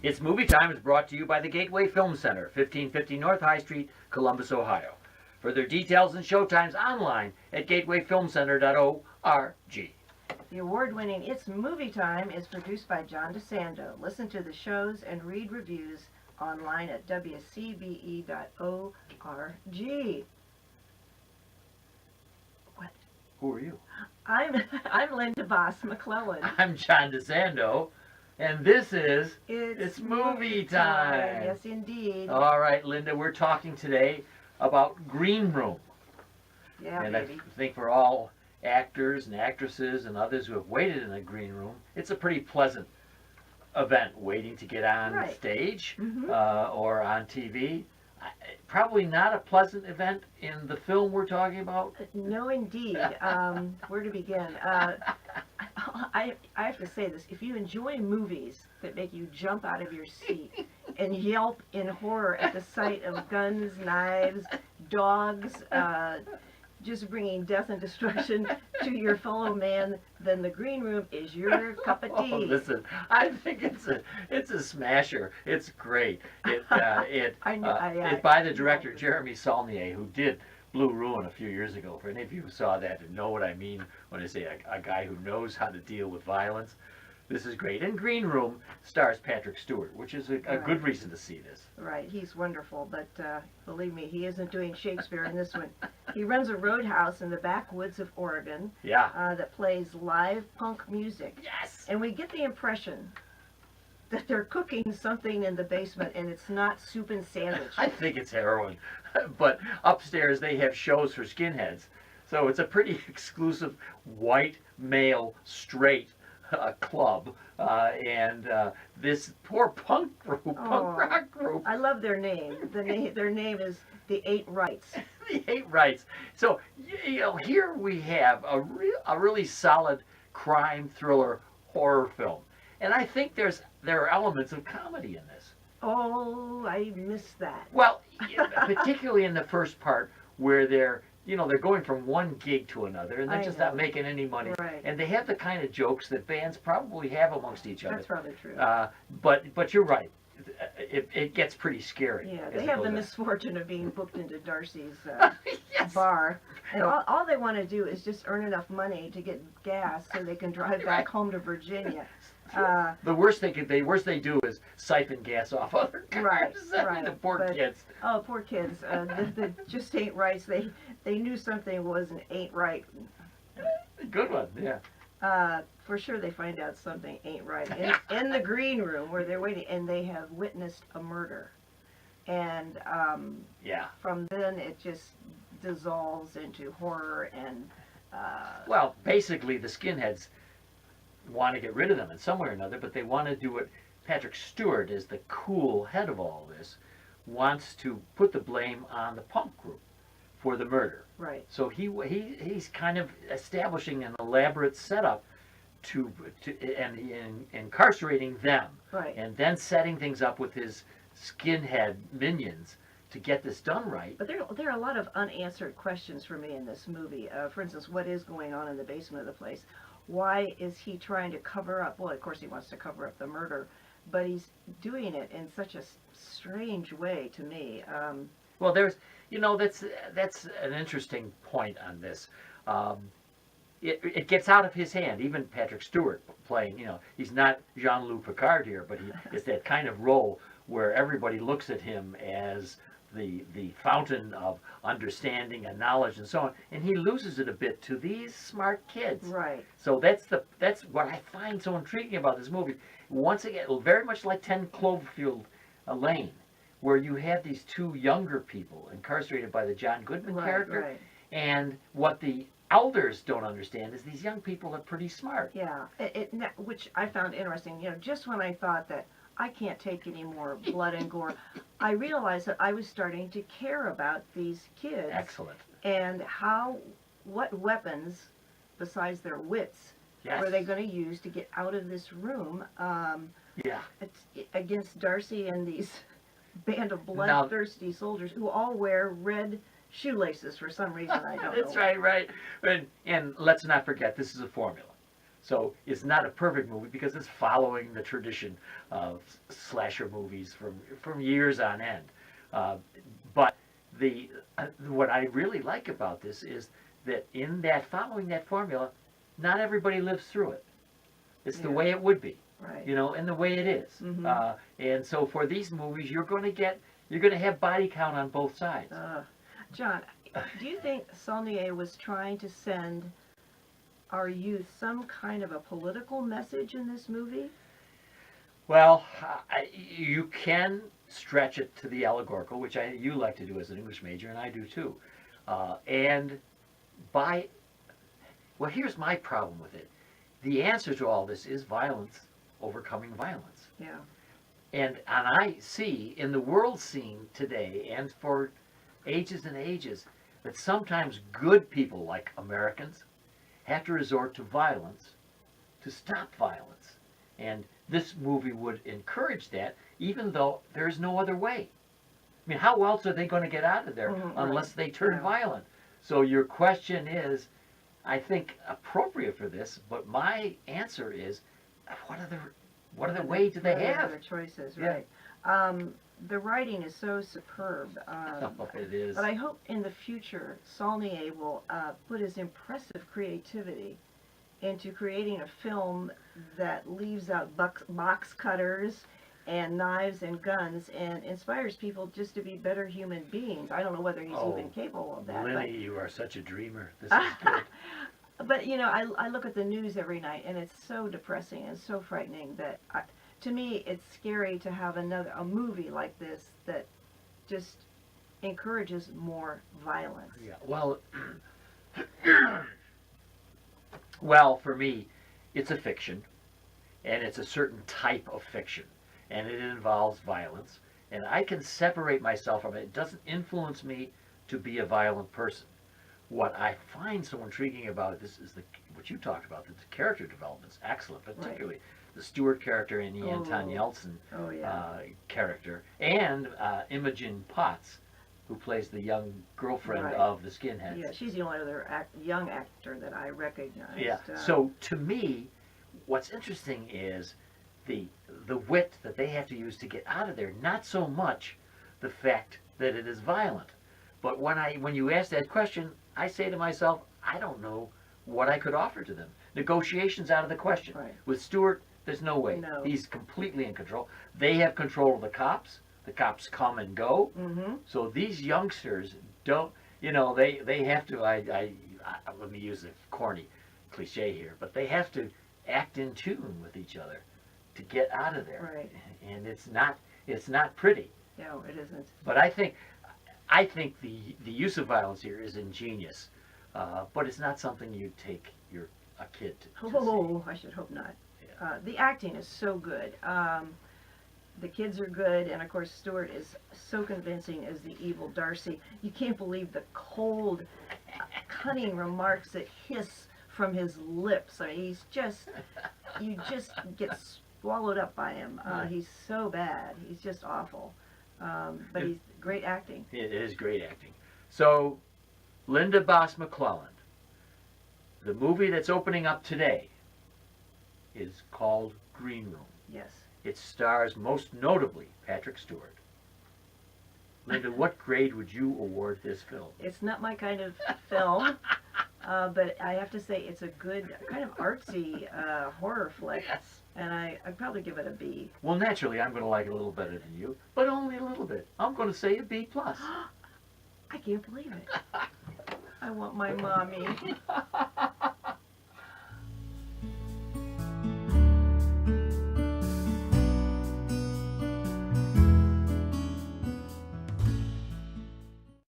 It's Movie Time is brought to you by the Gateway Film Center, 1550 North High Street, Columbus, Ohio. Further details and showtimes online at gatewayfilmcenter.org. The award-winning It's Movie Time is produced by John DeSando. Listen to the shows and read reviews online at WCBE.org. What? Who are you? I'm Linda Baas McClelland. I'm John DeSando, and this is It's Movie Time. Yes, indeed. All right, Linda, we're talking today about Green Room. Yeah, And baby. I think for all actors and actresses and others who have waited in a green room, it's a pretty pleasant event, waiting to get on stage or on TV. Probably not a pleasant event in the film we're talking about. No, indeed. Where to begin? I have to say this. If you enjoy movies that make you jump out of your seat and yelp in horror at the sight of guns, knives, dogs, just bringing death and destruction to your fellow man, then the Green Room is your cup of tea. Oh, listen, I think it's a smasher. It's great. It's by the director Jeremy Saulnier, who did Blue Ruin a few years ago. For any of you who saw that and know what I mean when I say a guy who knows how to deal with violence, this is great. And Green Room stars Patrick Stewart, which is a good reason to see this. Right, he's wonderful, but believe me, he isn't doing Shakespeare in this one. He runs a roadhouse in the backwoods of Oregon that plays live punk music. Yes! And we get the impression that they're cooking something in the basement and it's not soup and sandwich. I think it's heroin. But upstairs they have shows for skinheads. So it's a pretty exclusive white male straight club, and this poor punk rock group. I love their name. Their name is the Eight Rights. The Eight Rights. So here we have a really solid crime thriller horror film, and I think there are elements of comedy in this. Oh, I missed that. Well, particularly in the first part where they're going from one gig to another, and they're just not making any money. Right. And they have the kind of jokes that bands probably have amongst each other. That's probably true. But you're right. It gets pretty scary. Yeah, they have the misfortune of being booked into Darcy's Yes. bar. And all they want to do is just earn enough money to get gas so they can drive back home to Virginia. The worst they do is siphon gas off other cars. Right. The poor kids. Oh, poor kids. They just ain't right. They knew something ain't right. Good one, yeah. For sure they find out something ain't right. In the green room where they're waiting, and they have witnessed a murder. And from then it just dissolves into horror and... Well, basically the skinheads want to get rid of them in some way or another, but they want to do it. Patrick Stewart, is the cool head of all this, wants to put the blame on the punk group for the murder. Right. So he's kind of establishing an elaborate setup to incarcerating them, right, and then setting things up with his skinhead minions to get this done right. But there are a lot of unanswered questions for me in this movie. For instance, what is going on in the basement of the place? Why is he trying to cover up? Well, of course he wants to cover up the murder, but he's doing it in such a strange way to me. Well, that's an interesting point on this. It gets out of his hand. Even Patrick Stewart playing, he's not Jean-Luc Picard here, but it's that kind of role where everybody looks at him as the fountain of understanding and knowledge and so on, and he loses it a bit to these smart kids. Right. So that's what I find so intriguing about this movie. Once again, very much like 10 Cloverfield Lane, where you have these two younger people incarcerated by the John Goodman character, right. And what the elders don't understand is these young people are pretty smart. Yeah, which I found interesting. Just when I thought that I can't take any more blood and gore, I realized that I was starting to care about these kids. Excellent. And what weapons, besides their wits, were they going to use to get out of this room against Darcy and these band of bloodthirsty soldiers who all wear red shoelaces for some reason. I don't know. That's right. And let's not forget, this is a formula. So it's not a perfect movie because it's following the tradition of slasher movies from years on end. But the what I really like about this is that in that following that formula, not everybody lives through it. It's the Yeah. way it would be, Right. and the way it is. Mhm. And so for these movies, you're going to have body count on both sides. John, do you think Saulnier was trying to send our youth some kind of a political message in this movie? Well, you can stretch it to the allegorical, which you like to do as an English major, and I do too. And by, well, here's my problem with it. The answer to all this is violence overcoming violence. Yeah. And I see in the world scene today, and for ages and ages, that sometimes good people like Americans have to resort to violence to stop violence. And this movie would encourage that, even though there's no other way. I mean, how else are they going to get out of there unless they turn Yeah. violent? So your question is, I think, appropriate for this, but my answer is, what other way do they What are have? their choices, Yeah. right? The writing is so superb. It is. But I hope in the future Saulnier will put his impressive creativity into creating a film that leaves out box cutters and knives and guns and inspires people just to be better human beings. I don't know whether he's even capable of that. Lenny, you are such a dreamer. This is good. But I look at the news every night and it's so depressing and so frightening that to me it's scary to have a movie like this that just encourages more violence. Yeah. Well, well, for me, it's a fiction, and it's a certain type of fiction, and it involves violence, and I can separate myself from it. It doesn't influence me to be a violent person. What I find so intriguing about this is what you talked about, that the character development's excellent, particularly the Stewart character and the Anton Yeltsin character, and Imogen Potts, who plays the young girlfriend of the skinheads. Yeah, she's the only other young actor that I recognize. Yeah. So to me, what's interesting is the wit that they have to use to get out of there. Not so much the fact that it is violent, but when you ask that question, I say to myself, I don't know what I could offer to them. Negotiation's out of the question. Right. With Stewart, there's no way. No. He's completely in control. They have control of the cops. The cops come and go. Mm-hmm. So these youngsters don't, they have to, let me use a corny cliche here, but they have to act in tune with each other to get out of there. Right. And it's not pretty. No, it isn't. But I think the use of violence here is ingenious, but it's not something you take a kid to see. I should hope not. Yeah. The acting is so good. The kids are good, and of course Stewart is so convincing as the evil Darcy. You can't believe the cold, cunning remarks that hiss from his lips. I mean, you just get swallowed up by him. He's so bad. He's just awful. But he's great acting. It is great acting. So, Linda Baas McClelland, the movie that's opening up today is called Green Room. Yes. It stars most notably Patrick Stewart. Linda, what grade would you award this film? It's not my kind of film, but I have to say it's a good, kind of artsy horror flick, and I'd probably give it a B. Well, naturally, I'm going to like it a little better than you, but only a little bit. I'm going to say a B+. I can't believe it. I want my mommy.